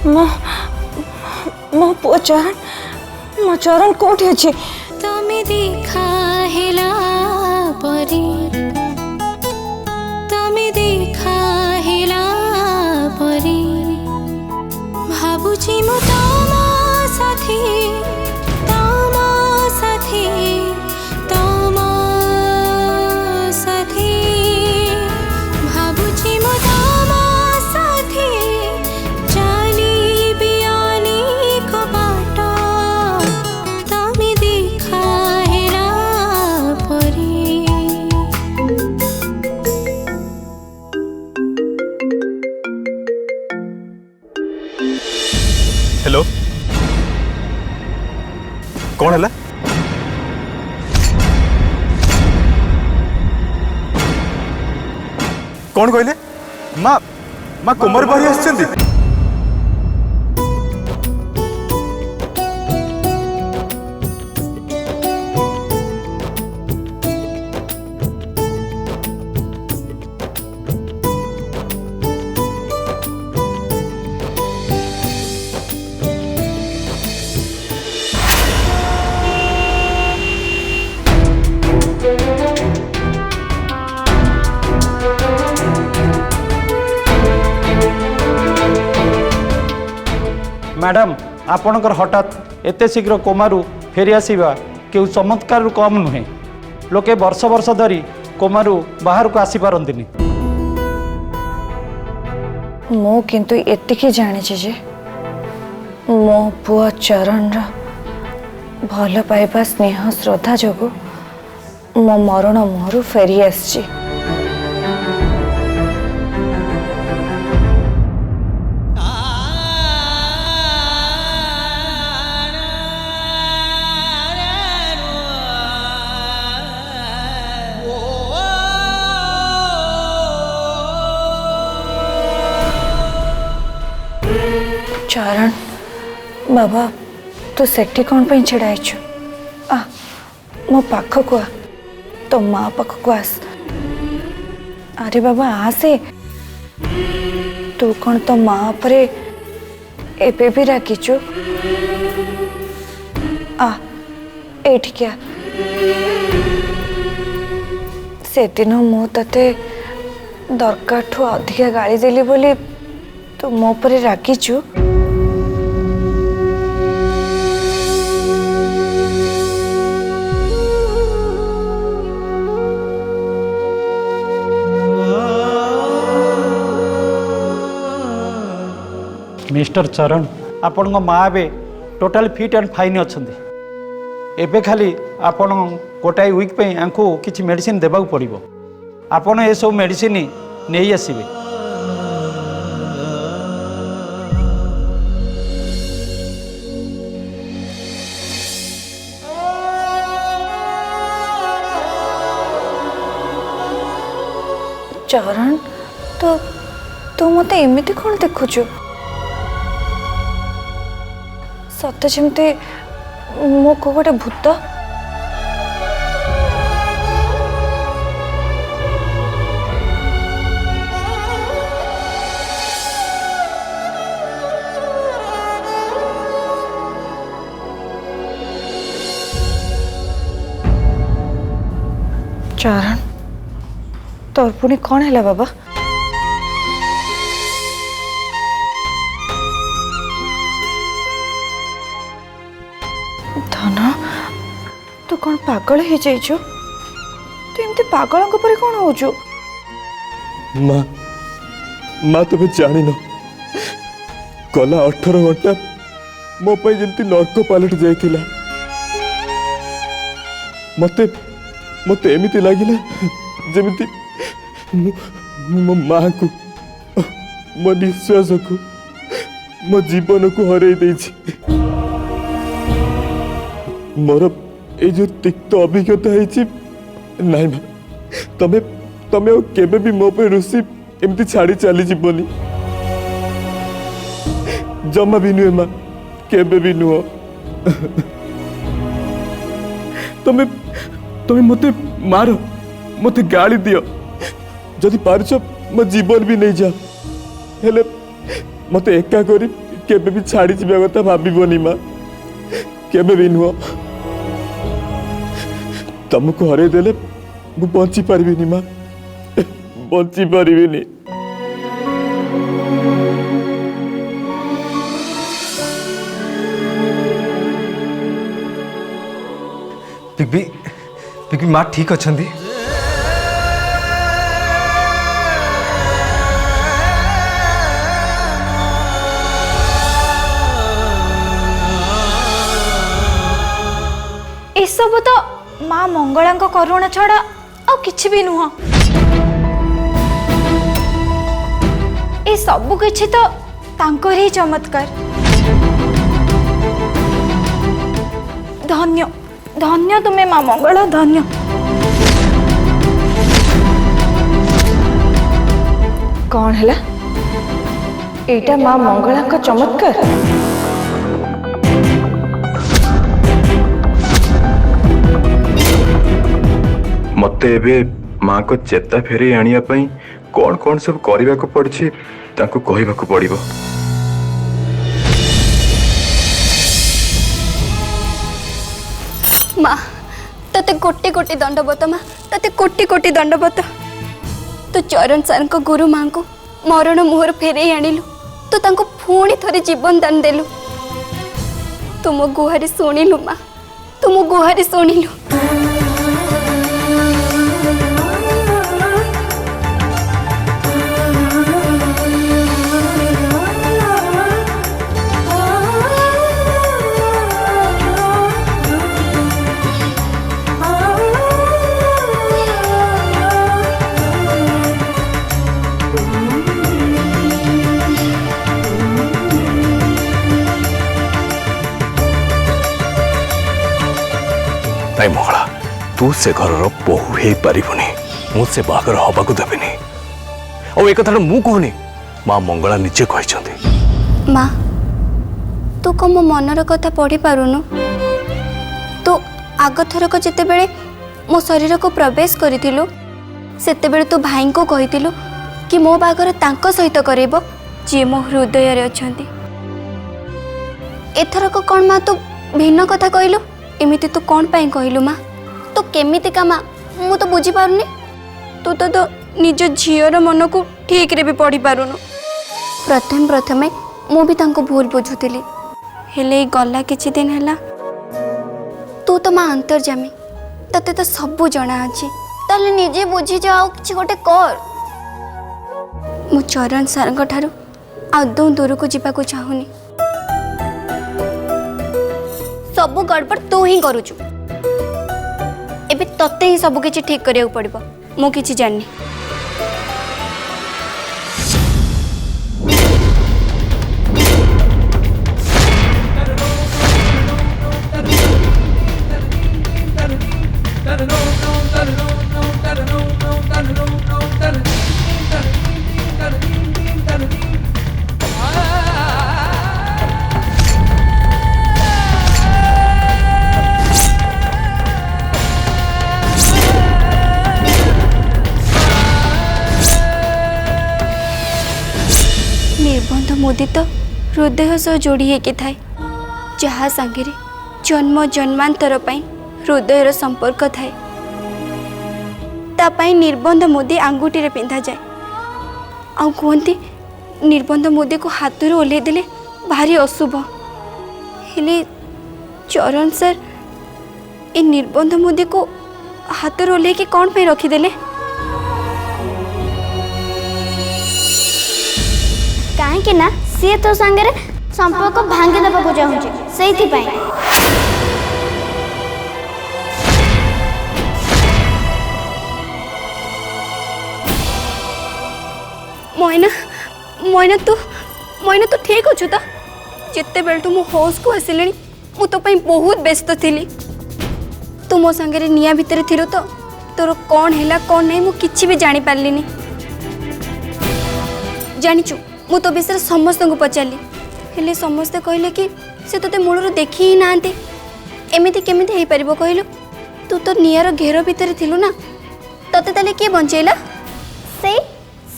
मो मो पुआ चरण मो चरण कोठी अछि तमे देखा हेला परी तमे देखा हेला परी भाबुची मु तम साथी भाबुची मु तम साथी चली बियानी को बाट तमे देखा हेला परी। हेलो कौन है? कौन कहले? माँ माँ कुमार बाहरी आसछन्ती। मैडम आपणकर हठात एते शीघ्र कोमारू फेरी आसवा केउ चमत्कार कम नुहे। लोके वर्ष वर्ष धरी कोमारू बाहर को आसी पारंतिनी। मो किंतु एतिकी जानिछि जे मो पुआ चरण रा भल पाइबा स्नेह श्रद्धा जोगु मो मरण मुहरु फेरी आसछि। चरण बाबा तू सेठी कौन पे छड़ाई छु? आ मो पाख को आ तो माँ पाख को आस। अरे बाबा आसे तू कौन तो माँ परे एबे भी राखी छु? आ एठी क्या से दिन मु तते दरकार ठू अधिका गाली देली बोली तू मो परे राखी छु? मिस्टर चरण आपण माँ बे टोटाल फिट एंड फाइन अच्छे। एबे खाली आपण गोटाए वीक पे आंको किछि मेडिसिन देबाक पड़िबो। आपण ए सब मेडिसिन नहीं आसीबे। चरण तो तू मते एमिति कौन देखुचु? सत्य जमते मो को गोटे भूत। चरण तोर पुणी कौन है बाबा? धन तू कौन पागल हो जाइछु? तू एमती पागल पर कौन होचु? माँ माँ तुम्हें जान न गला 18 घंटा मो पाई जमती नर्क पलट जाइथिला। मते मते एमिति लागिला जमिति मो माँ को मो निश्वास को मो जीवन को हरई देछि। मोर ए जो तिक्त अभिज्ञता है नाई माँ तमे तमे केबे भी मो पे रुसी एमती छाड़ी चली जीवनी जमा भी नुहे माँ केबे भी नुह। तमे तमे मते मार मते गाली दियो जदि पारछ मो जीवन भी नहीं जा हेले मते एका करी केबे भी छाड़ी जीवा कथा भाबिबोनी माँ केबे भी नुह तुमको हरे देले मु बंची पारिबिनी माँ बंची पारिबिनी पिग्बी पिग्बी माँ ठीक अच्छी एसबू तो माँ मंगला करुणा छड़ा आ किछि भी नुह ए सबु किछि तो तांकर ही चमत्कार धन्य धन्य तुम्हें माँ मंगला धन्य कौन है एटा माँ मंगला का चमत्कार मते एबे माँ को चेता फेरे आनिया पई कौन कौन सब करबा को पड़छि तांको कहबा को पड़िबो। माँ तते कोटि कोटि दंडवत माँ तते कोटि कोटि दंडवत तू चरण सार गुरु माँ को मरण मुहर फेरे आणिलु तू तांको पुणी थरे जीवन दान देलु तुम गुहारी शुणिलु माँ तुम गुहारी शुणिलु नाई मंगला तू से घर बहु हो पारिबुनी मुझे बागर हवा को देविनी और एक कथा मु कहनी माँ मंगला निजे कहते माँ तू कम मो मनर कथा पढ़ी पारुनु तू आग थरक जिते बेले मो शरीर को प्रवेश करिथिलु सेते बेले तू भाई को कहिथिलु कि मो बागर तांको सहित करेबो जे मो हृदय रे अछंती एथरक कौन माँ तू भिन्न कथा कहलु एमिति तू कौन पाई कहलु माँ तू केमिति का माँ मु तो बुझी पारुनी तू तो निज झीर मन को ठीक रे भी पढ़ी पारुनु प्रथम प्रथमे मु भी तांको भूल बुझुतिली हेले गला किछि दिन हैला तू तो माँ अंतर्जामी तते तो सबू जना अछि ताले निजे बुझी जा आ किछि गोटे कर मु चरण सारंग ठारू आदौ दूर को जीवा को चाहुनी सबू गड़बड़ तू ही करुचु एबे तते ही सब किछि ठीक करिया पड़िबो मु किछि जाननी निर्बंध मुदित हृदय सह जोड़ी होके थाए जहाँ सांगे जन्म जन्मांतर पाई हृदयर संपर्क थाए तापाई निर्बंध मुदी आंगुठी रे पिंधा जाए आ कहती निर्बंध मुदी को हाथ रू ओल्हे देले भारी अशुभ हेले चरण सर ए निर्बंध मुदी को हाथ रू ओल्हे के कौन पे रखीदेले कहीं ना सी तो सांगे संपर्क भांगी देवा चाहूँ से मोइना मोइना तू ठीक अच्छु तो जिते बेल तू मो होश को आसिले मु तो पई बहुत व्यस्त थी तू मो सांगे निया भितर थिलु तो तोर कौन हैला कौन नहीं मु किछि भी जानी पारलिनी जानिचु मु तो विषय समस्त को पचारि हेले समस्ते कहले कि से तोते मूलर देखी ही नांती एमिति केमिति हेई परिबो कहलु तू तो नियार घेर भितर थिलु ना तते ताले के बंचैला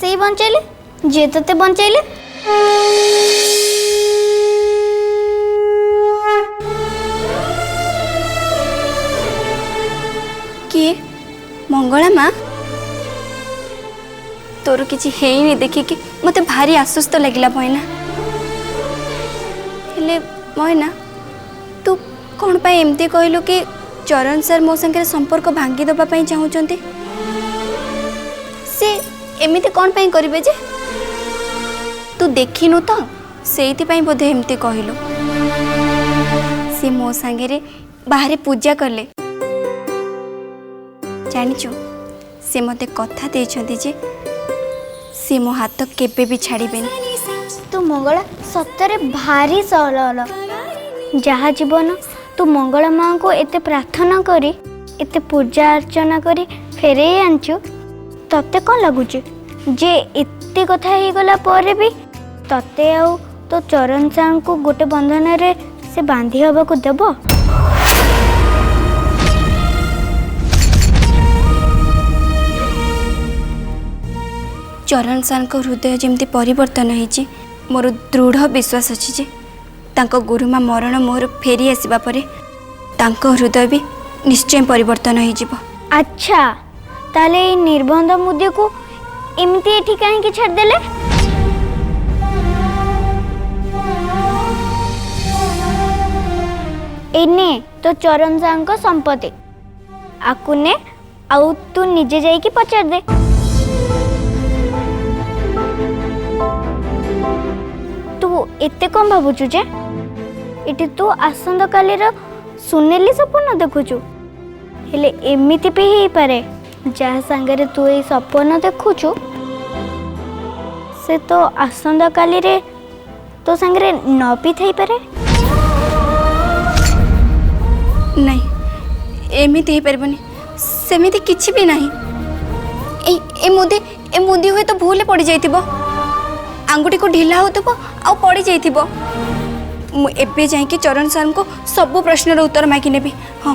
से बंचैले जे तते बंचैले तोर किसी हेनी देखिकी मते भारी आश्वस्त लगिला मोइना। हेले मोइना तू कौन पाई एमती कहलु कि चरण सर मो संगे संपर्क भांगी दबा पाई चाहूचंती? से एमिति कौन पाई करिवे जे? तू देखिनु तो सेइति पाई बोधे एमती कहलु। से मो संगे बाहर पूजा कले जानिचु से मते कथा देछंती जे से मो हाथ केबे भी छाड़ीबेनी। तू मंगला सतरे भारी सरल जहाँ जीवन तू मंगला माँ को एते प्रार्थना करी एते पूजा अर्चना करी फेरे आनचु तते कौन लगुच जे एते कथा ही गला पर भी तते आउ तो चरण सां को गोटे बंधन रे से बांधी हवा को देबो? चरण सार को हृदय जमती परिवर्तन होइछि मोर दृढ़ विश्वास अछि जे तांको गुरुमा मरण मोर फेरी आसीबा परे तांको हृदय भी निश्चय परिवर्तन हो जिवो। अच्छा ताले ई निर्बंध मुद्दे को एमती एठी काहे कि छाड़ देले? एने तो चरण सां को संपत्ति आकुने आउ तू निजे जाई कि पचार दे। तू एते कम भाबुचु जे इटी तू आसंद काली सुनेली सपन देखुचु हेले एमिति भी ही पारे जहाँ सांगरे तू ये सपन देखुचु से तो आसंद काली रे तो सांगरे न भी थई पारे। नहीं एमिति ही परबनी सेमिति किछि भी नहीं। ए मुदी हुए तो भूले पड़ जाइतिबो आंगुठी को ढिला होतबो आ पड़ जाइतिबो। मु एबे जाई कि चरण सर को सब प्रश्नर उत्तर मागी नेबी। हाँ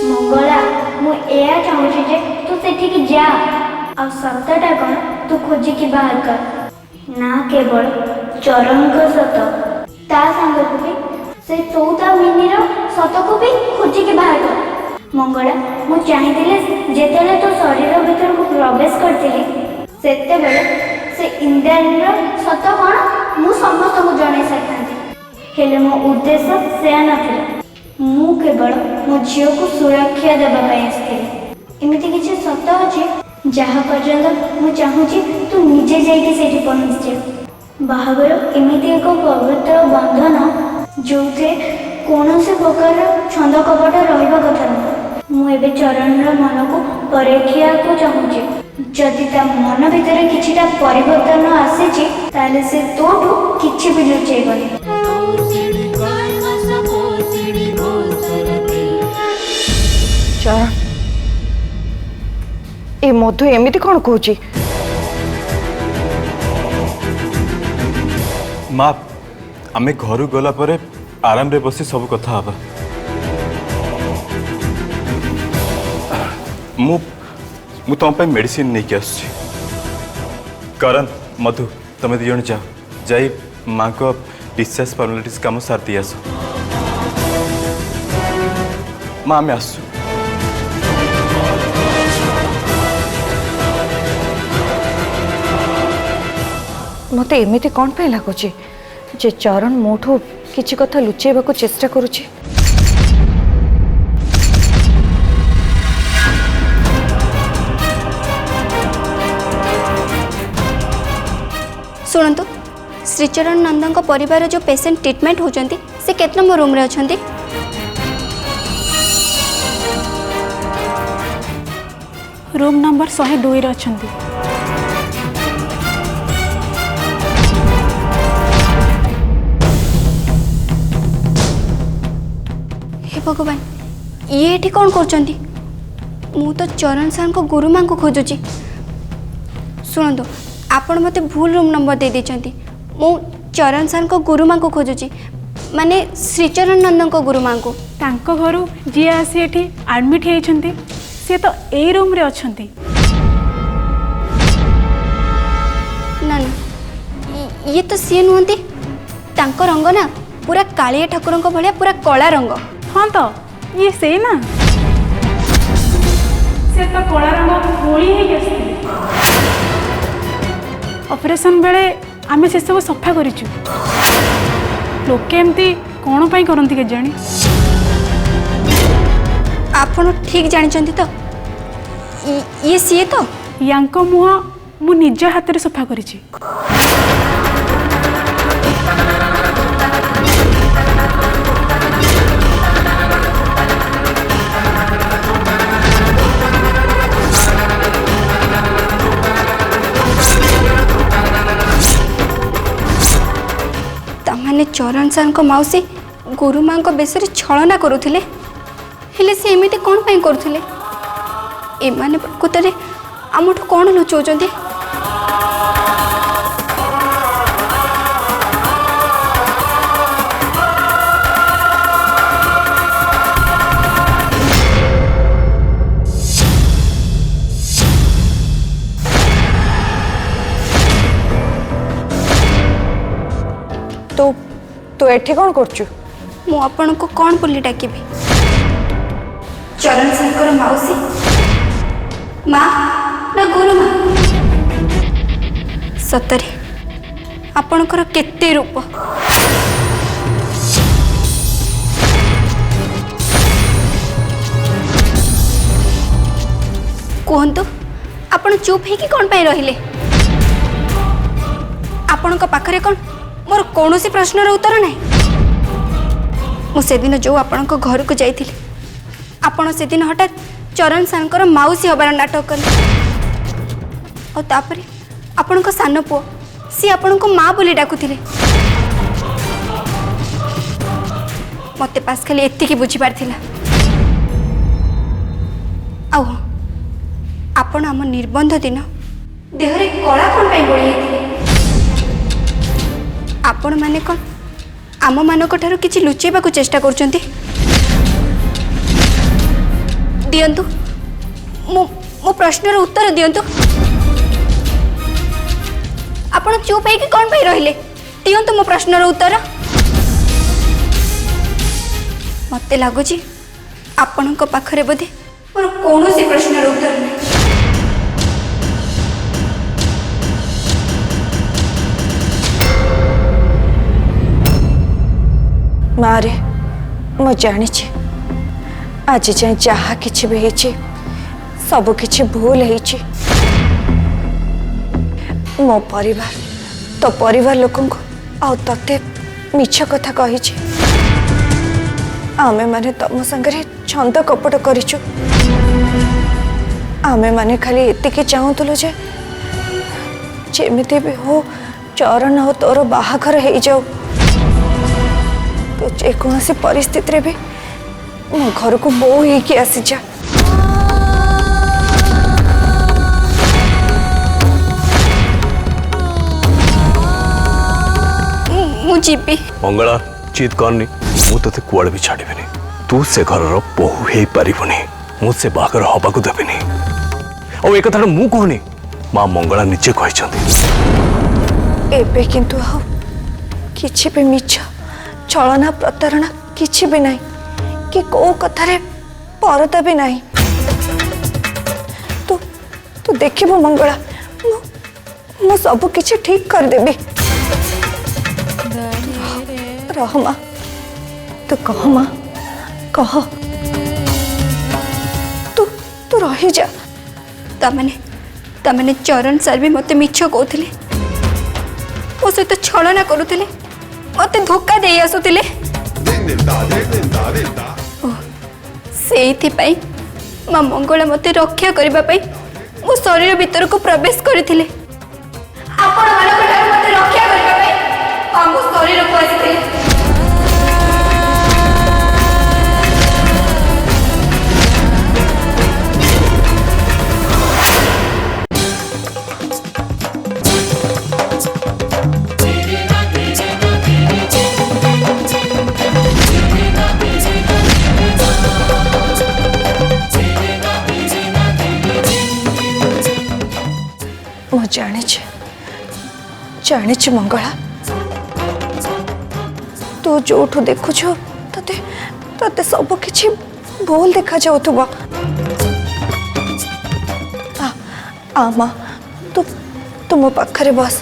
मंगला मु एया चाहूची जे तू सेठी की जा आ सतटा कोन तू खोजी की बाहर कर ना केवल चरण को सत ता संग को भी से 14 मिनिर सत को भी खोजी की बाहर कर। मंगला मु चाहिथिले जेतेले तो शरीर भीतर को प्रवेश करथिली सेते बेले से इंद्रियर सत कोन मु समस्त को जणे सकथांती हेले मो उद्देश्य से नथिला मु केवल मो झियो को सुरक्षा देबा पई आस्थिली। एमिति किछि सत अछि जहाँ पर्यंत मु चाहूची तू निजे जाइके सेठी पहुँच जा। बाहागर एमिति एक पवित्र बंधन जो थे कौन से प्रकार छंद कपट रहिबा कथा न। मु एबे चरणर मन को परीक्षा को चाहूची जदि ता मन भितर किछिटा परिवर्तन आसीची ताले से तोठू किछि भी लुचेबनी। चरण ए मधु एमिति कौन कहूची? माँ आमे घर गला परे आराम रे बसी सब कथा हबा। मु तुम पे मेडिसिन नहीं के करण मधु तुम्हें दिजन जाई माँ को डिस्चार्ज फॉर्मेलिटीज काम सार दी आस। माँ आम आसु। मत एमिति कौन पे लगुच जे चरण मोठू किछि कथा लुचेबा को चेष्टा करुछि? शुणु श्रीचरण नंदन को परिवार जो पेशेंट ट्रीटमेंट होचंती से केत नंबर रूम रे अछंती? रूम नंबर 102 रे अछंती। हे भगवान ये एठी कौन करचंती? मु तो चरण सर को गुरु मां को खोजुची। शुणु आपण मते भूल रूम नंबर दे देचंती। मु चरण सर को गुरु मां को खोजुची माने श्रीचरण नंदन को गुरु मां को। तांको घरु जी आसी एठी एडमिट हेइछंती से तो ए रूम रे अछंती। ना ना ये तो सी नुहंती तांको रंग ना पूरा कालिया ठाकुर भाया पूरा कला रंग। हाँ तो ये से ना से तो कला रंग बोली है ऑपरेशन बेले आमे से सब सफा करिचु लोके एमती कौन पाई करंती के जानी आपण ठीक जानिचंती तो ये सीए तो यांको मुह मु निज हाथ रे सफा करिची। तामाने चरण सार को मौसी गुरु माँ को बेसरे छलना करुथिले हेले से एमिति कौन पाई करुथिले एमाने प्रकृतरे आमठू कौन लुचौचंती। तू एठी कौन करचु? मु आपण को कौन बोली डाकिबी चरण शंकर मौसी माँ ना गुरु माँ सतरे आपणकर केते रूप कहतु आपण चुप है कि कौन पाई रहिले आपण पाखरे कौन मोर कौन सी प्रश्नर उत्तर नहीं मुझे दिन जो आपण घर को जाइए आपण से दिन हठात चरण सार मौसी हबार नाटक कले और आपण सान पुओ सी आपण को माँ बोली डाकुथिले मते पास खाली एतिकी बुझी पारथिला आउ आपण आम निबंध दिन देहरे कला कौन पाई बोली जाइए आपण माने कौन आम मानक ठारू किछि लुचेबा को चेष्टा करचंती दियंतु मो प्रश्नर उत्तर दियंतु आपण चुप है कि कौन पाई रहिले दियंतु मो प्रश्नर उत्तर मते लागुची आपणक पाखरे बोधे मोर कौनसी प्रश्नर उत्तर नहीं। मारे मु जानी आज जाए जहा किछि भी ହେଇଛି सब किछि भूल ହେଇଛି मो परिवार तो परिवार लोकन को आ तते मिछ कथा कहिछि आमे माने तम संगरे छंद कपट करिछु आमे माने खाली एतिके चाहूतलो जे जेमिति भी हो चरण हो तोर बाहाघर हो जाऊ तो जेकोसी परिस्थिति रे भी मो घर को बो होके आसी जा जीवी मंगला चित करनी मु तोते कुआड़े भी छाड़बेनी तू से घर बहु हे पारिबनी मुझसे बागर हवा को देबेनी और एक कथा मु कहनी मां मंगला निजे कहचंती एबे किंतु आ किछि भी मिछ छलना प्रतारणा किछि भी नहीं कि को कथारे परता भी नहीं तू देखिबो मंगला मु सब किछि ठीक कर देबी रह माँ तू कह माँ कह तू रही जा तमने चरण सर भी मते मिछ कहूथिले मो सहित छलना करुथिले मते धोखा दे आसुथिले सेइथि माँ मंगला मते रक्षा करबा पई मो शरीर भीतर को प्रवेश करथिले आपण मानक ठार मते रक्षा करबा पई मो शरीर को आसिथिले जानी मंगला तू जोठू देखुछ तते तते सब किछि भूल देखा जाउथबो। आ माँ तू तू मो पाखरे बस।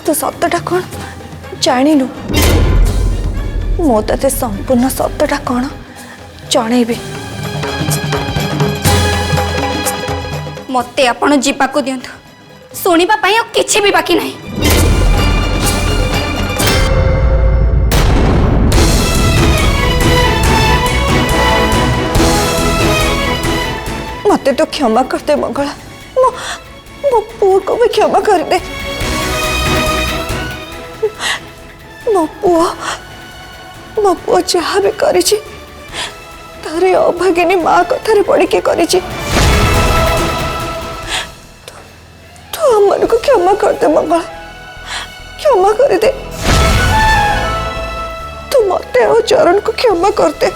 तू सतटा कौन जानिनु मो तते संपूर्ण सतटा कौन जणेबी। मते आपण जीवाको दियंतु सुनिबा पई किछि भी बाकी नाही। मते तो क्षमा कर दे मंगला। मो पुओ को भी क्षमा कर दे। मो पुओ जहाँ भी करिछि तारे अभागिनी माँ कथारे पड़ी के करिछि। तू हमन को क्षमा कर दे मंगला, क्षमा कर दे। तू मते और चरण को क्षमा कर दे।